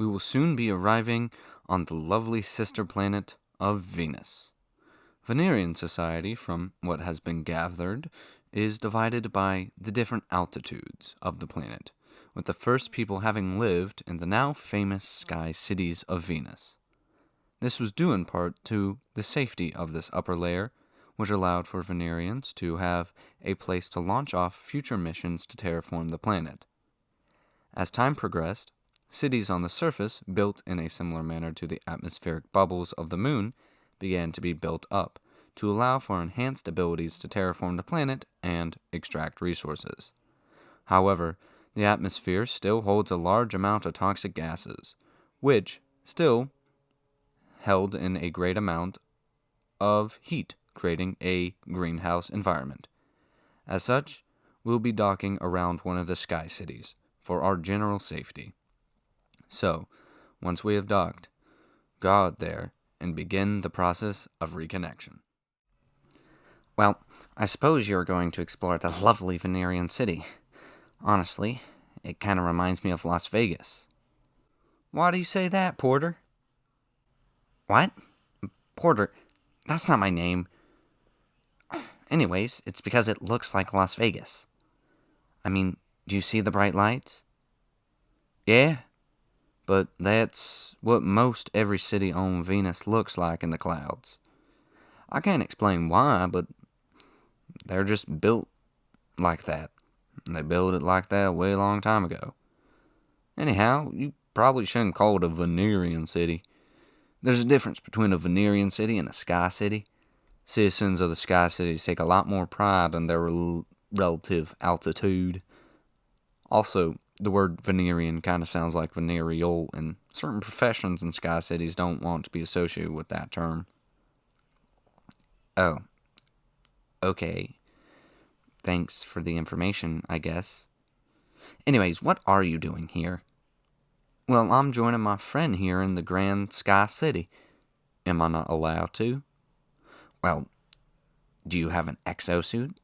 we will soon be arriving on the lovely sister planet of Venus. Venerian society, from what has been gathered, is divided by the different altitudes of the planet, with the first people having lived in the now famous sky cities of Venus. This was due in part to the safety of this upper layer, which allowed for Venerians to have a place to launch off future missions to terraform the planet. As time progressed, cities on the surface, built in a similar manner to the atmospheric bubbles of the moon, began to be built up to allow for enhanced abilities to terraform the planet and extract resources. However, the atmosphere still holds a large amount of toxic gases, which still held in a great amount of heat, creating a greenhouse environment. As such, we'll be docking around one of the sky cities for our general safety. So, once we have docked, go out there and begin the process of reconnection. Well, I suppose you're going to explore the lovely Venerian city. Honestly, it kind of reminds me of Las Vegas. Why do you say that, Porter? What? Porter? That's not my name. Anyways, it's because it looks like Las Vegas. I mean, do you see the bright lights? Yeah, but that's what most every city on Venus looks like in the clouds. I can't explain why, but they're just built like that. They built it like that a way long time ago. Anyhow, you probably shouldn't call it a Venerian city. There's a difference between a Venerian city and a sky city. Citizens of the sky cities take a lot more pride in their relative altitude. Also, the word Venerian kind of sounds like venereal, and certain professions in sky cities don't want to be associated with that term. Oh. Okay. Thanks for the information, I guess. Anyways, what are you doing here? Well, I'm joining my friend here in the Grand Sky City. Am I not allowed to? Well, do you have an exosuit?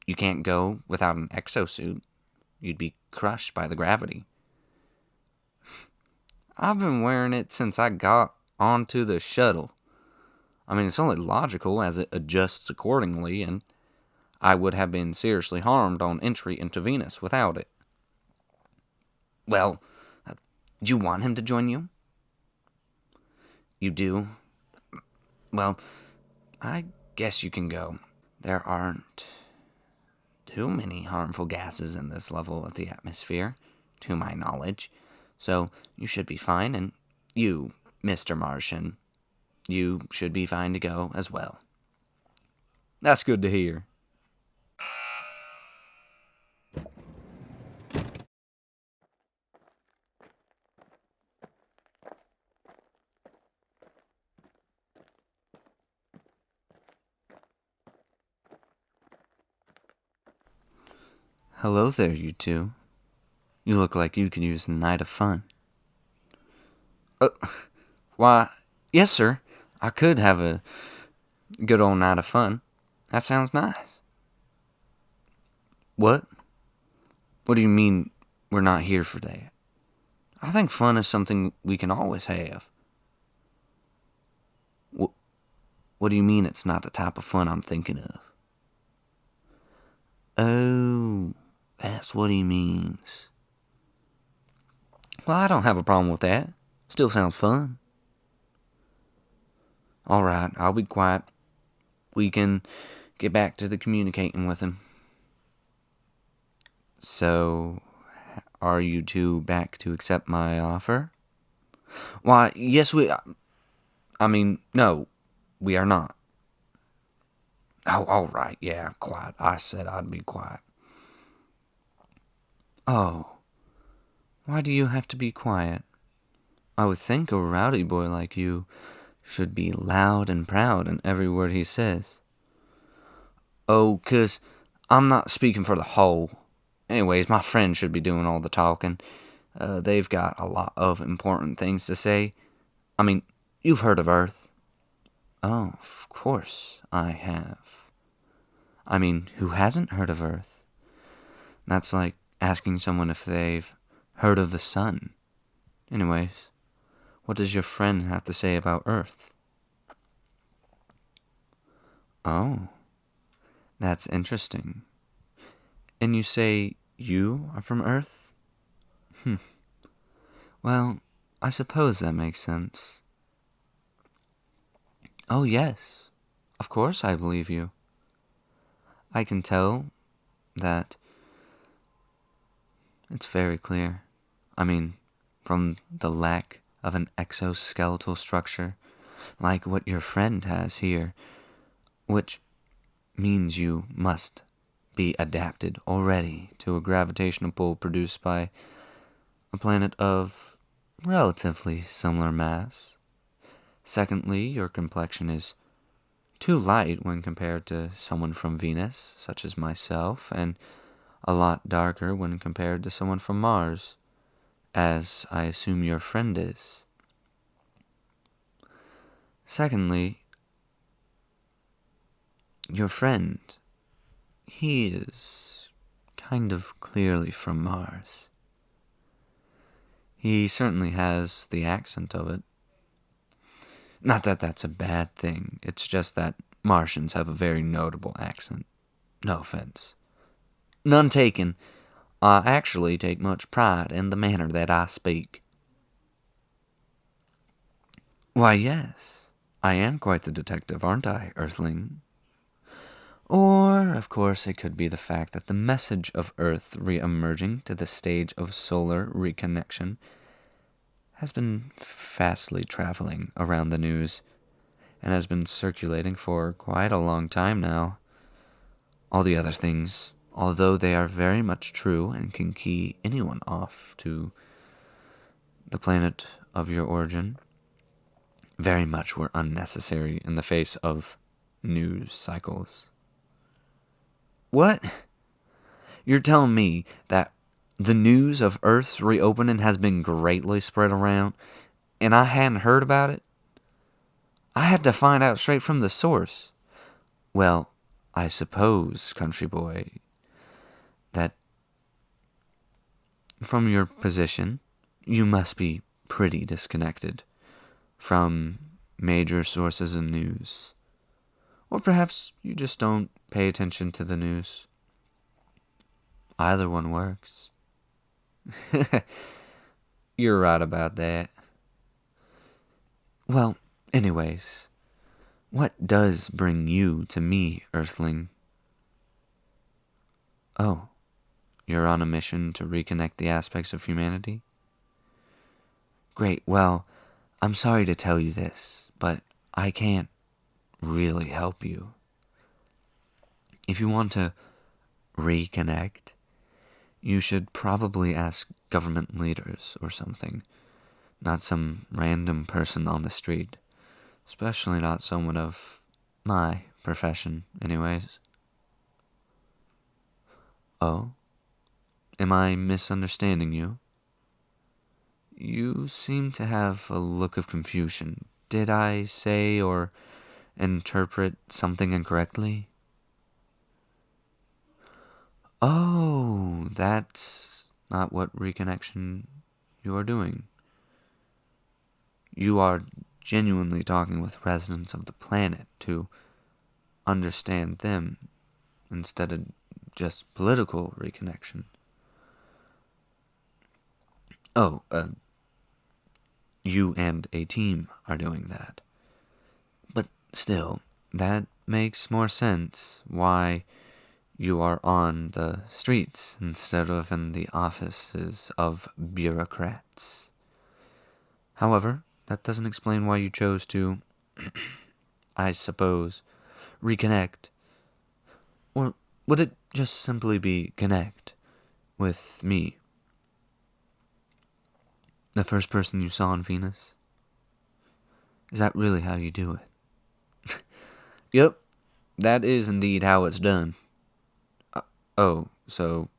You can't go without an exosuit. You'd be crushed by the gravity. I've been wearing it since I got onto the shuttle. I mean, it's only logical as it adjusts accordingly, and I would have been seriously harmed on entry into Venus without it. Well, do you want him to join you? You do? Well, I guess you can go. There aren't too many harmful gases in this level of the atmosphere, to my knowledge, so you should be fine, and you, Mr. Martian, you should be fine to go as well. That's good to hear. Hello there, you two. You look like you could use a night of fun. Why, yes, sir. I could have a good old night of fun. That sounds nice. What? What do you mean we're not here for that? I think fun is something we can always have. What do you mean it's not the type of fun I'm thinking of? Oh, that's what he means. Well, I don't have a problem with that. Still sounds fun. All right, I'll be quiet. We can get back to the communicating with him. So, are you two back to accept my offer? Why, yes, no, we are not. Oh, all right, yeah, quiet. I said I'd be quiet. Oh, why do you have to be quiet? I would think a rowdy boy like you should be loud and proud in every word he says. Oh, 'cause I'm not speaking for the whole. Anyways, my friend should be doing all the talking. They've got a lot of important things to say. I mean, you've heard of Earth. Oh, of course I have. I mean, who hasn't heard of Earth? That's like asking someone if they've heard of the sun. Anyways, What does your friend have to say about Earth? Oh, that's interesting. And you say you are from Earth? Well, I suppose that makes sense. Oh, yes. Of course I believe you. I can tell that it's very clear. I mean, from the lack of an exoskeletal structure, like what your friend has here, which means you must be adapted already to a gravitational pull produced by a planet of relatively similar mass. Secondly, your complexion is too light when compared to someone from Venus, such as myself, and a lot darker when compared to someone from Mars, as I assume your friend is. Secondly, your friend, he is kind of clearly from Mars. He certainly has the accent of it. Not that that's a bad thing, it's just that Martians have a very notable accent. No offense. None taken. I actually take much pride in the manner that I speak. Why, yes, I am quite the detective, aren't I, Earthling? Or, of course, it could be the fact that the message of Earth re-emerging to the stage of solar reconnection has been fastly traveling around the news and has been circulating for quite a long time now. All the other things, although they are very much true and can key anyone off to the planet of your origin, very much were unnecessary in the face of news cycles. What? You're telling me that the news of Earth's reopening has been greatly spread around, and I hadn't heard about it? I had to find out straight from the source. Well, I suppose, country boy, that from your position, you must be pretty disconnected from major sources of news. Or perhaps you just don't pay attention to the news. Either one works. You're right about that. Well, anyways, what does bring you to me, Earthling? Oh, you're on a mission to reconnect the aspects of humanity? Great, well, I'm sorry to tell you this, but I can't really help you. If you want to reconnect, you should probably ask government leaders or something, not some random person on the street, especially not someone of my profession, anyways. Oh? Am I misunderstanding you? You seem to have a look of confusion. Did I say or interpret something incorrectly? Oh, that's not what reconnection you are doing. You are genuinely talking with residents of the planet to understand them instead of just political reconnection. Oh, you and a team are doing that. But still, that makes more sense why you are on the streets instead of in the offices of bureaucrats. However, that doesn't explain why you chose to, I suppose, reconnect. Or would it just simply be connect with me? The first person you saw on Venus? Is that really how you do it? Yep, that is indeed how it's done. Oh, so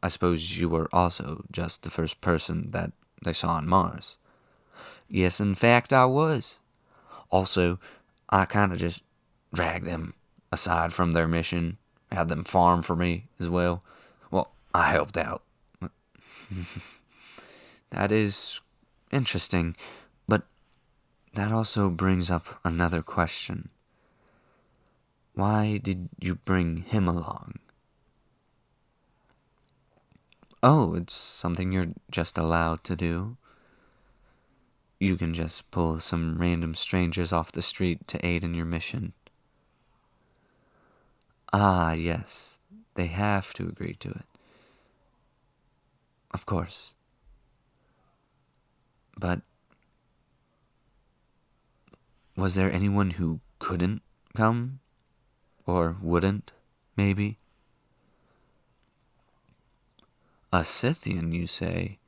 I suppose you were also just the first person that they saw on Mars. Yes, in fact, I was. Also, I kind of just dragged them aside from their mission, had them farm for me as well. Well, I helped out. That is interesting, but that also brings up another question. Why did you bring him along? Oh, it's something you're just allowed to do. You can just pull some random strangers off the street to aid in your mission. Ah, yes, they have to agree to it. Of course. But was there anyone who couldn't come? Or wouldn't, maybe? A Scythian, you say?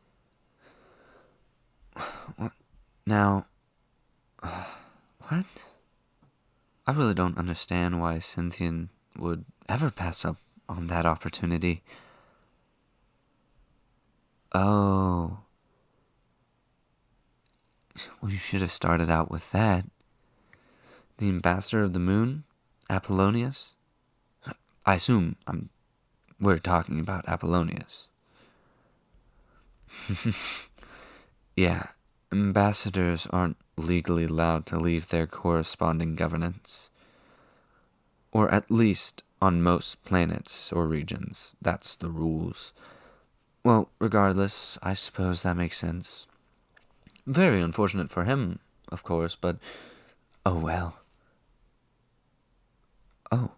What? Now, what? I really don't understand why a Scythian would ever pass up on that opportunity. Oh, well, you should have started out with that. The ambassador of the moon, Apollonius? I assume we're talking about Apollonius. Yeah, ambassadors aren't legally allowed to leave their corresponding governance. Or at least on most planets or regions, that's the rules. Well, regardless, I suppose that makes sense. Very unfortunate for him, of course, but oh well. Oh,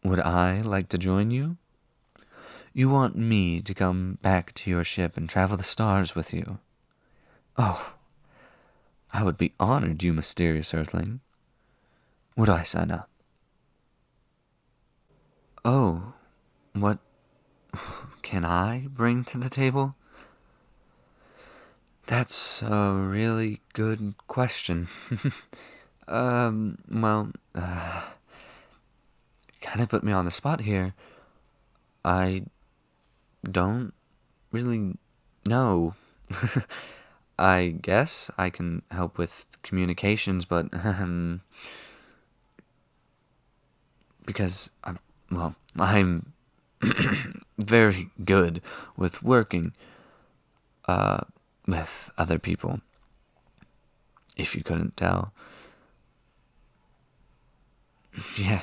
would I like to join you? You want me to come back to your ship and travel the stars with you? Oh, I would be honored, you mysterious earthling. Would I sign up? Oh, what can I bring to the table? That's a really good question. Well, kind of put me on the spot here. I don't really know. I guess I can help with communications, but because I'm very good with working with other people. If you couldn't tell. Yeah,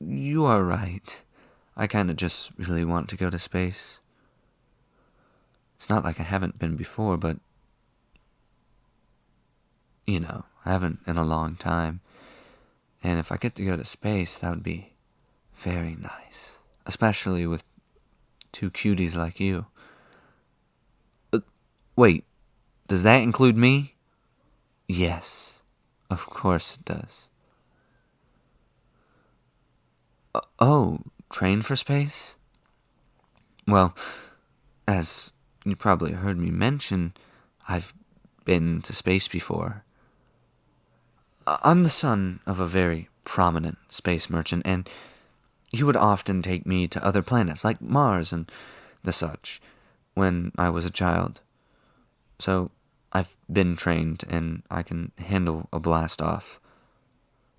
you are right. I kind of just really want to go to space. It's not like I haven't been before, but, I haven't in a long time. And if I get to go to space, that would be very nice. Especially with two cuties like you. Wait, does that include me? Yes, of course it does. Oh, train for space? Well, as you probably heard me mention, I've been to space before. I'm the son of a very prominent space merchant, and he would often take me to other planets like Mars and the such when I was a child. So I've been trained and I can handle a blast off.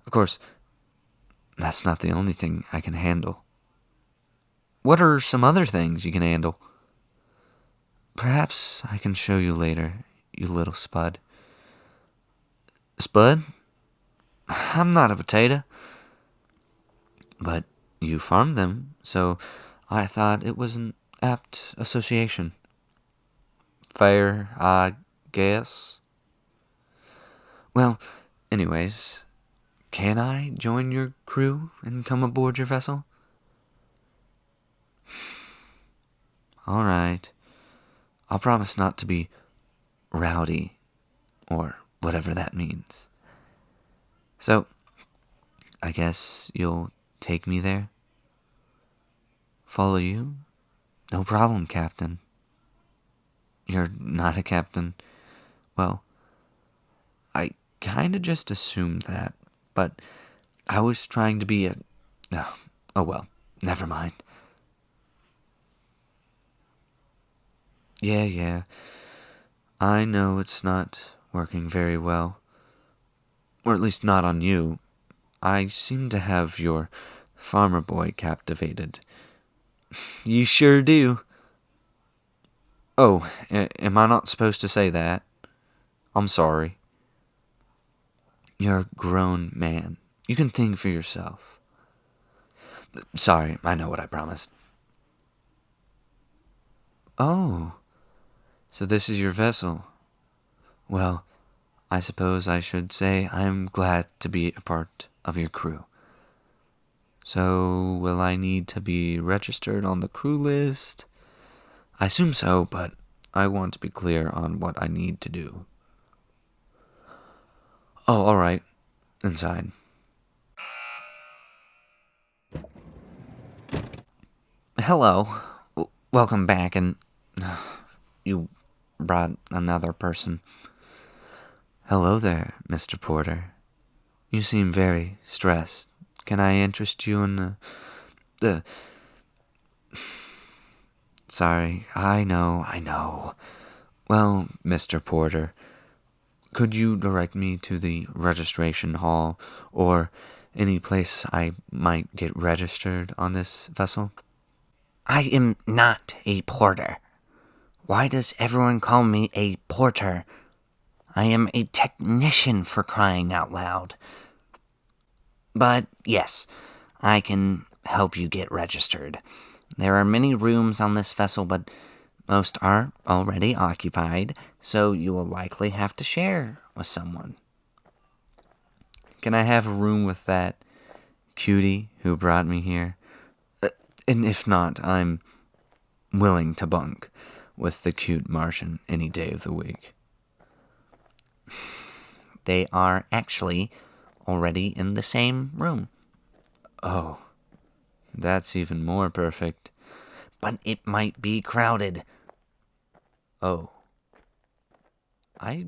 Of course, that's not the only thing I can handle. What are some other things you can handle? Perhaps I can show you later, you little spud. Spud? I'm not a potato. But you farmed them, so I thought it was an apt association. Fair, I guess. Well, anyways, can I join your crew and come aboard your vessel? All right. I'll promise not to be rowdy, or whatever that means. So, I guess you'll take me there? Follow you? No problem, Captain. You're not a captain. Well, I kinda just assumed that, but I was trying to be a... Oh well, never mind. Yeah. I know it's not working very well. Or at least not on you. I seem to have your farmer boy captivated. You sure do. Oh, am I not supposed to say that? I'm sorry. You're a grown man. You can think for yourself. Sorry, I know what I promised. Oh, so this is your vessel. Well, I suppose I should say I'm glad to be a part of your crew. So, will I need to be registered on the crew list? I assume so, but I want to be clear on what I need to do. Oh, alright. Inside. Hello. Welcome back, and you brought another person. Hello there, Mr. Porter. You seem very stressed. Can I interest you in the... Sorry, I know. Well, Mr. Porter, could you direct me to the registration hall or any place I might get registered on this vessel? I am not a porter. Why does everyone call me a porter? I am a technician, for crying out loud. But yes, I can help you get registered. There are many rooms on this vessel, but most are already occupied, so you will likely have to share with someone. Can I have a room with that cutie who brought me here? And if not, I'm willing to bunk with the cute Martian any day of the week. They are actually already in the same room. Oh, that's even more perfect. But it might be crowded. Oh, I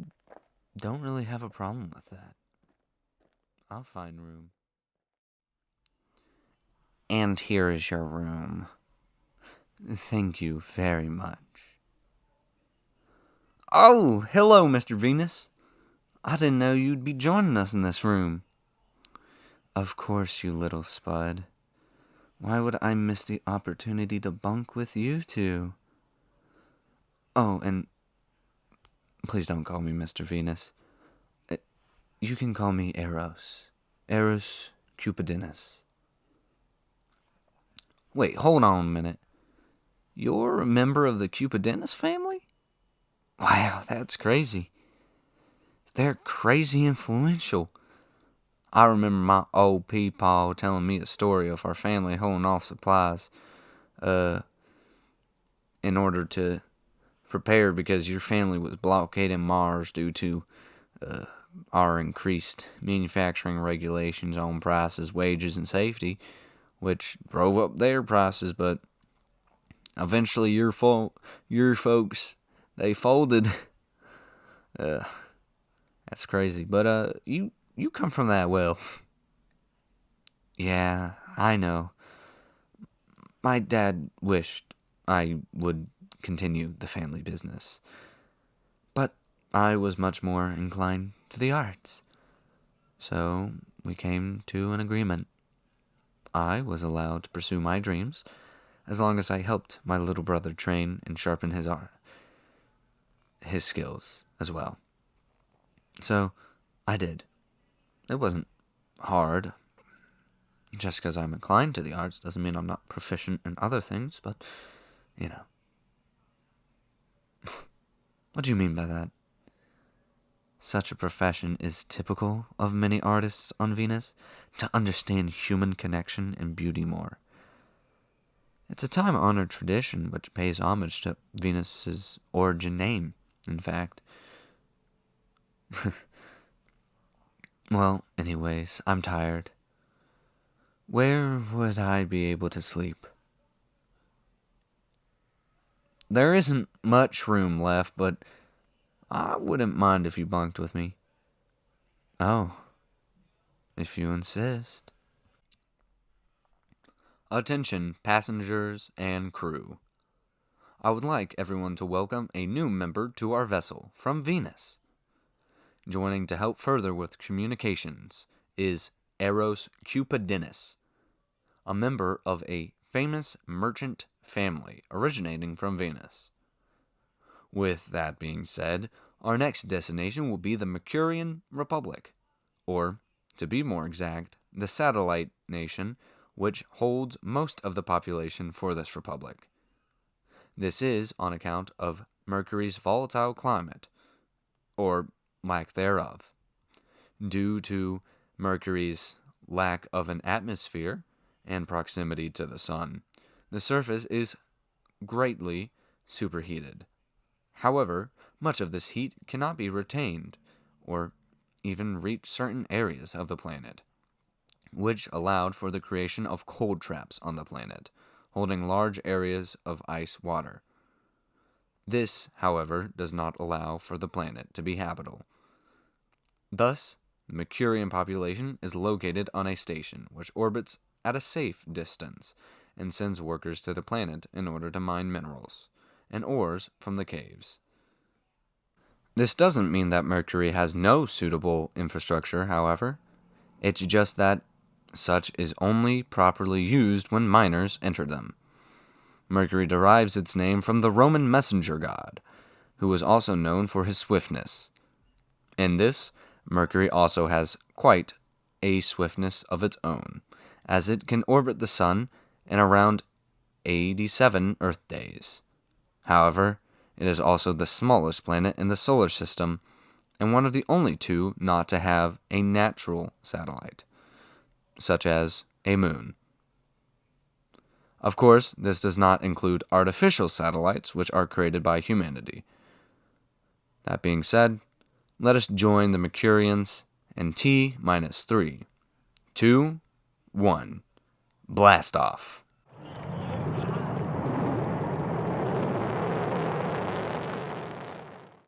don't really have a problem with that. I'll find room. And here is your room. Thank you very much. Oh, hello, Mr. Venus. I didn't know you'd be joining us in this room. Of course, you little spud. Why would I miss the opportunity to bunk with you two? Oh, and please don't call me Mr. Venus. You can call me Eros. Eros Cupidinus. Wait, hold on a minute. You're a member of the Cupidinus family? Wow, that's crazy. They're crazy influential. I remember my old peepaw telling me a story of our family holding off supplies, in order to prepare because your family was blockading Mars due to our increased manufacturing regulations on prices, wages, and safety, which drove up their prices. But eventually, your folks, they folded. That's crazy. But you come from that well. Yeah, I know. My dad wished I would continue the family business, but I was much more inclined to the arts. So we came to an agreement. I was allowed to pursue my dreams as long as I helped my little brother train and sharpen his skills as well. So I did. It wasn't hard. Just because I'm inclined to the arts doesn't mean I'm not proficient in other things, but, you know. What do you mean by that? Such a profession is typical of many artists on Venus, to understand human connection and beauty more. It's a time-honored tradition which pays homage to Venus's origin name, in fact. Well, anyways, I'm tired. Where would I be able to sleep? There isn't much room left, but I wouldn't mind if you bunked with me. Oh, if you insist. Attention, passengers and crew. I would like everyone to welcome a new member to our vessel from Venus. Joining to help further with communications is Eros Cupidinus, a member of a famous merchant family originating from Venus. With that being said, Our next destination will be the Mercurian Republic, or, to be more exact, the satellite nation which holds most of the population for this republic. This is on account of Mercury's volatile climate, or lack thereof. Due to Mercury's lack of an atmosphere and proximity to the sun, the surface is greatly superheated. However, much of this heat cannot be retained or even reach certain areas of the planet, which allowed for the creation of cold traps on the planet, holding large areas of ice water. This, however, does not allow for the planet to be habitable. Thus, the Mercurian population is located on a station which orbits at a safe distance and sends workers to the planet in order to mine minerals and ores from the caves. This doesn't mean that Mercury has no suitable infrastructure, however. It's just that such is only properly used when miners enter them. Mercury derives its name from the Roman messenger god, who was also known for his swiftness. In this, Mercury also has quite a swiftness of its own, as it can orbit the Sun in around 87 Earth days. However, it is also the smallest planet in the solar system and one of the only two not to have a natural satellite, such as a moon. Of course, this does not include artificial satellites which are created by humanity. That being said, let us join the Mercurians in T-3, 2, 1. Blast off.